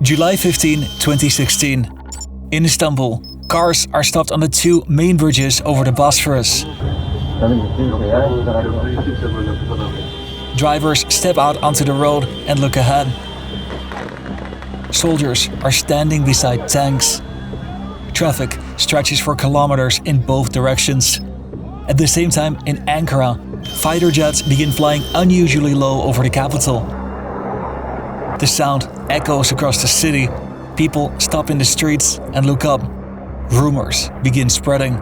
July 15, 2016. In Istanbul, cars are stopped on the two main bridges over the Bosphorus. Drivers step out onto the road and look ahead. Soldiers are standing beside tanks. Traffic stretches for kilometers in both directions. At the same time, in Ankara, fighter jets begin flying unusually low over the capital. The sound echoes across the city. People stop in the streets and look up. Rumors begin spreading.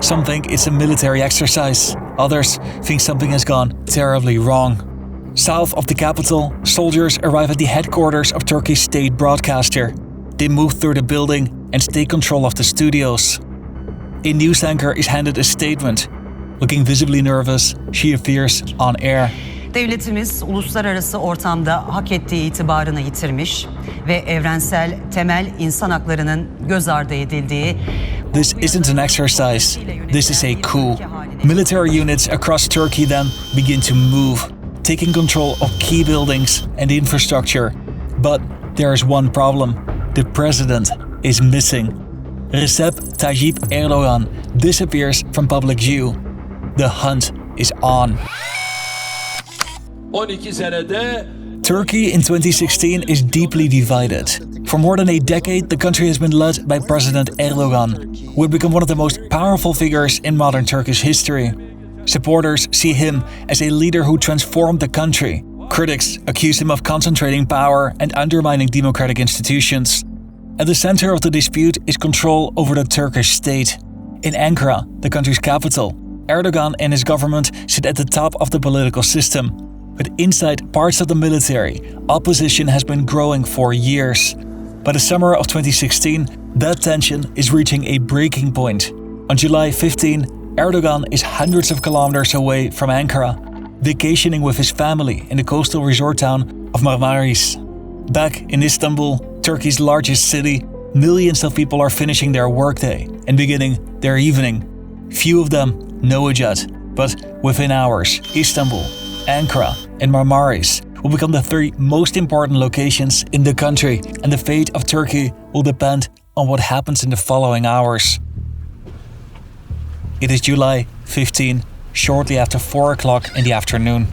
Some think it's a military exercise. Others think something has gone terribly wrong. South of the capital, soldiers arrive at the headquarters of Turkish state broadcaster. They move through the building and take control of the studios. A news anchor is handed a statement. Looking visibly nervous, she appears on air. Devletimiz uluslararası ortamda hak ettiği itibarını yitirmiş ve evrensel temel insan haklarının göz ardı edildiği. This isn't an exercise. This is a coup. Military units across Turkey then begin to move, taking control of key buildings and infrastructure. But there is one problem. The president is missing. Recep Tayyip Erdoğan disappears from public view. The hunt is on. 12 senede Turkey in 2016 is deeply divided. For more than a decade, the country has been led by President Erdogan, who had become one of the most powerful figures in modern Turkish history. Supporters see him as a leader who transformed the country. Critics accuse him of concentrating power and undermining democratic institutions. At the center of the dispute is control over the Turkish state. In Ankara, the country's capital, Erdogan and his government sit at the top of the political system. But inside parts of the military, opposition has been growing for years. By the summer of 2016, that tension is reaching a breaking point. On July 15, Erdogan is hundreds of kilometers away from Ankara, vacationing with his family in the coastal resort town of Marmaris. Back in Istanbul, Turkey's largest city, millions of people are finishing their workday and beginning their evening. Few of them know it yet, but within hours, Istanbul, Ankara and Marmaris will become the three most important locations in the country, and the fate of Turkey will depend on what happens in the following hours. It is July 15, shortly after 4 o'clock in the afternoon.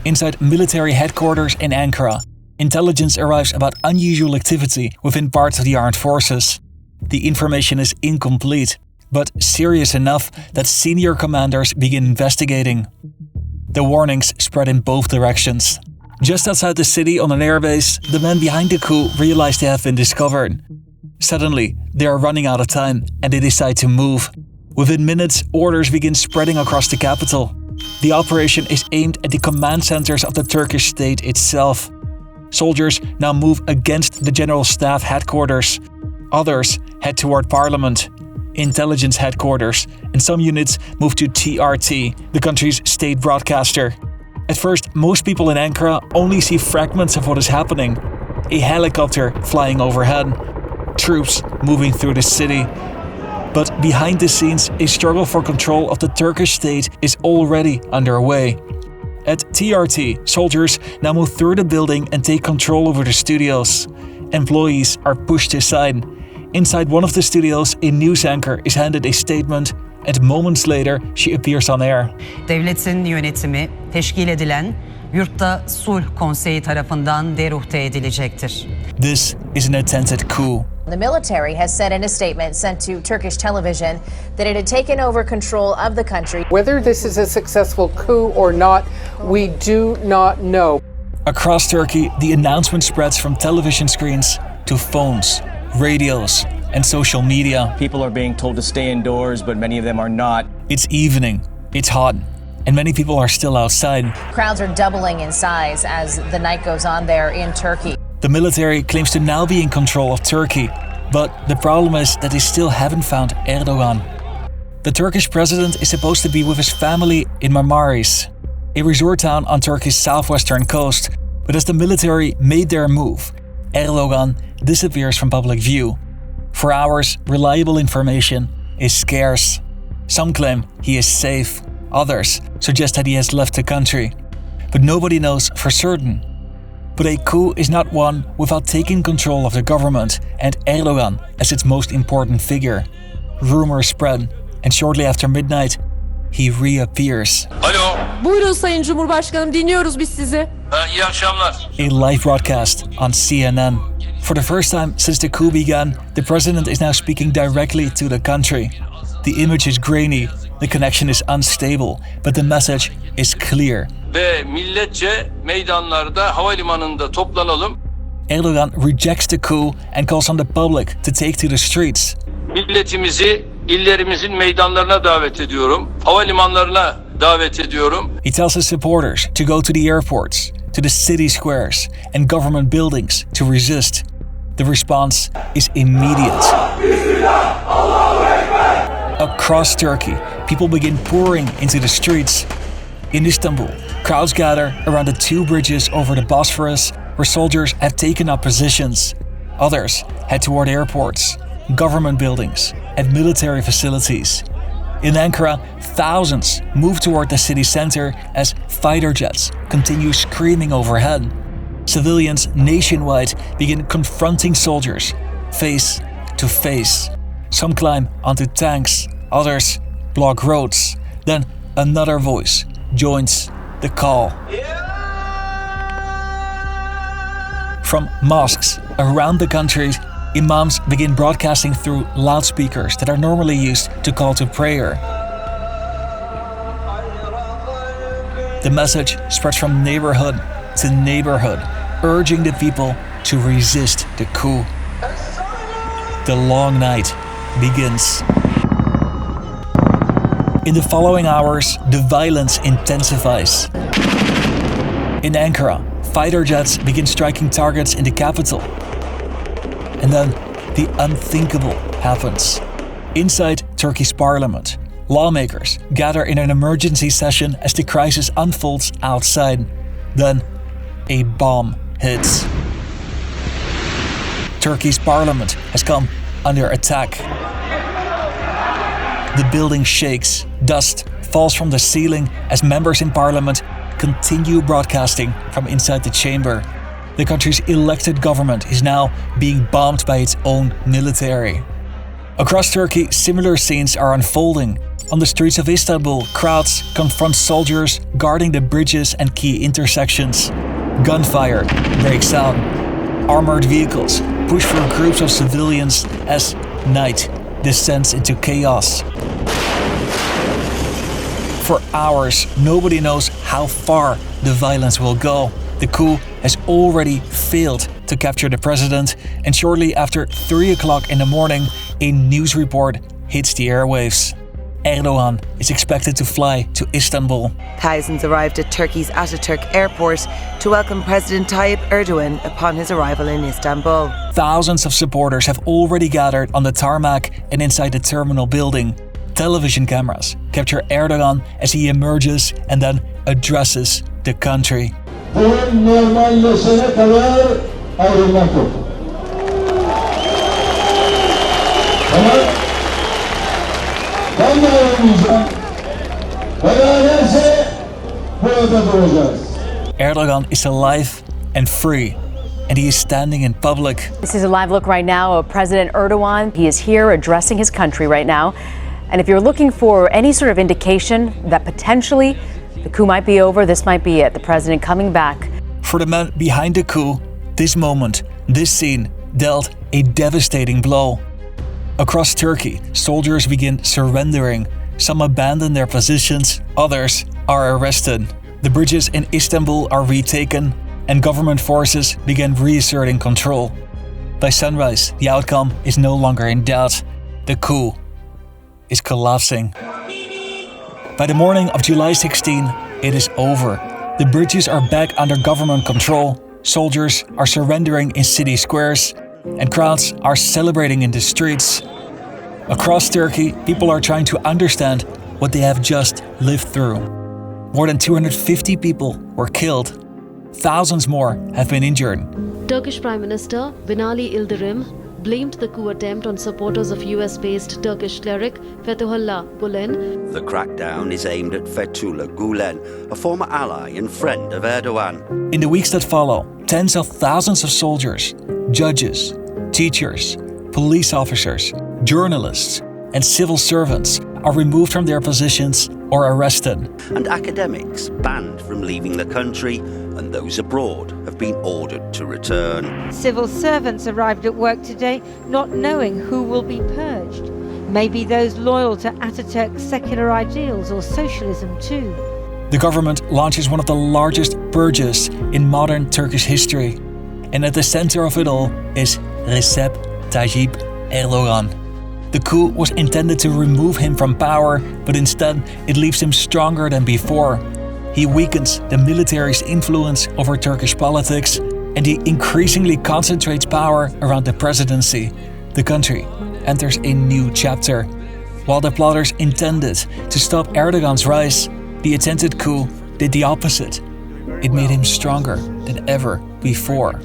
Inside military headquarters in Ankara, intelligence arrives about unusual activity within parts of the armed forces. The information is incomplete, but serious enough that senior commanders begin investigating. The warnings spread in both directions. Just outside the city on an airbase, the men behind the coup realize they have been discovered. Suddenly, they are running out of time and they decide to move. Within minutes, orders begin spreading across the capital. The operation is aimed at the command centers of the Turkish state itself. Soldiers now move against the General Staff headquarters. Others head toward Parliament, intelligence headquarters, and some units move to TRT, the country's state broadcaster. At first, most people in Ankara only see fragments of what is happening. A helicopter flying overhead, troops moving through the city. But behind the scenes, a struggle for control of the Turkish state is already underway. At TRT, soldiers now move through the building and take control over the studios. Employees are pushed aside. Inside one of the studios, a news anchor is handed a statement, and moments later, she appears on air. Devletin yönetimi teşkil edilen Yurtta Sulh Konseyi tarafından deruhte edilecektir. This is an attempted coup. The military has said in a statement sent to Turkish television that it had taken over control of the country. Whether this is a successful coup or not, we do not know. Across Turkey, the announcement spreads from television screens to phones, radios, and social media. People are being told to stay indoors, but many of them are not. It's evening, it's hot, and many people are still outside. Crowds are doubling in size as the night goes on there in Turkey. The military claims to now be in control of Turkey, but the problem is that they still haven't found Erdogan. The Turkish president is supposed to be with his family in Marmaris, a resort town on Turkey's southwestern coast, but as the military made their move, Erdogan disappears from public view. For hours, reliable information is scarce. Some claim he is safe, others suggest that he has left the country, but nobody knows for certain. But a coup is not won without taking control of the government and Erdogan as its most important figure. Rumors spread, and shortly after midnight, he reappears. Alo. Buyurun Sayın Cumhurbaşkanım, dinliyoruz biz sizi. İyi akşamlar. A live broadcast on CNN. For the first time since the coup began, the president is now speaking directly to the country. The image is grainy, the connection is unstable, but the message is clear. Ve milletçe meydanlarda, havalimanında toplanalım. Erdogan rejects the coup and calls on the public to take to the streets. Milletimizi illerimizin meydanlarına davet ediyorum. Havalimanlarına davet ediyorum. He tells his supporters to go to the airports, to the city squares and government buildings to resist. The response is immediate. Across Turkey, people begin pouring into the streets. In Istanbul, crowds gather around the two bridges over the Bosphorus where soldiers have taken up positions. Others head toward airports, government buildings, and military facilities. In Ankara, thousands move toward the city center as fighter jets continue screaming overhead. Civilians nationwide begin confronting soldiers, face to face. Some climb onto tanks, others block roads. Then another voice joins the call. From mosques around the country, imams begin broadcasting through loudspeakers that are normally used to call to prayer. The message spreads from neighborhood to neighborhood, urging the people to resist the coup. The long night begins. In the following hours, the violence intensifies. In Ankara, fighter jets begin striking targets in the capital. And then the unthinkable happens. Inside Turkey's parliament, lawmakers gather in an emergency session as the crisis unfolds outside. Then a bomb hits. Turkey's parliament has come under attack. The building shakes, dust falls from the ceiling as members in parliament continue broadcasting from inside the chamber. The country's elected government is now being bombed by its own military. Across Turkey, similar scenes are unfolding. On the streets of Istanbul, crowds confront soldiers guarding the bridges and key intersections. Gunfire breaks out. Armored vehicles push through groups of civilians as night descends into chaos. For hours, nobody knows how far the violence will go. The coup has already failed to capture the president, and shortly after 3 o'clock in the morning, a news report hits the airwaves. Erdogan is expected to fly to Istanbul. Thousands arrived at Turkey's Ataturk airport to welcome President Tayyip Erdoğan upon his arrival in Istanbul. Thousands of supporters have already gathered on the tarmac and inside the terminal building. Television cameras capture Erdogan as he emerges and then addresses the country. Normalleşene kadar ayrılmak yok. Ama ben de ayrılmayacağım. Beraberse burada duracağız. Erdogan is alive and free, and he is standing in public. This is a live look right now of President Erdogan. He is here addressing his country right now. And if you're looking for any sort of indication that potentially the coup might be over, this might be it. The president coming back. For the men behind the coup, this moment, this scene, dealt a devastating blow. Across Turkey, soldiers begin surrendering. Some abandon their positions, others are arrested. The bridges in Istanbul are retaken, and government forces begin reasserting control. By sunrise, the outcome is no longer in doubt. The coup is collapsing. By the morning of July 16, it is over. The bridges are back under government control, soldiers are surrendering in city squares, and crowds are celebrating in the streets. Across Turkey, people are trying to understand what they have just lived through. More than 250 people were killed. Thousands more have been injured. Turkish Prime Minister Binali Yildirim blamed the coup attempt on supporters of US-based Turkish cleric Fethullah Gulen. The crackdown is aimed at Fethullah Gulen, a former ally and friend of Erdogan. In the weeks that follow, Tens of thousands of soldiers, judges, teachers, police officers, journalists, and civil servants are removed from their positions or arrested. And academics banned from leaving the country, and those abroad have been ordered to return. Civil servants arrived at work today not knowing who will be purged. Maybe those loyal to Ataturk's secular ideals or socialism too. The government launches one of the largest purges in modern Turkish history. And at the center of it all is Recep Tayyip Erdoğan. The coup was intended to remove him from power, but instead it leaves him stronger than before. He weakens the military's influence over Turkish politics, and he increasingly concentrates power around the presidency. The country enters a new chapter. While the plotters intended to stop Erdogan's rise, the attempted coup did the opposite. It made him stronger than ever before.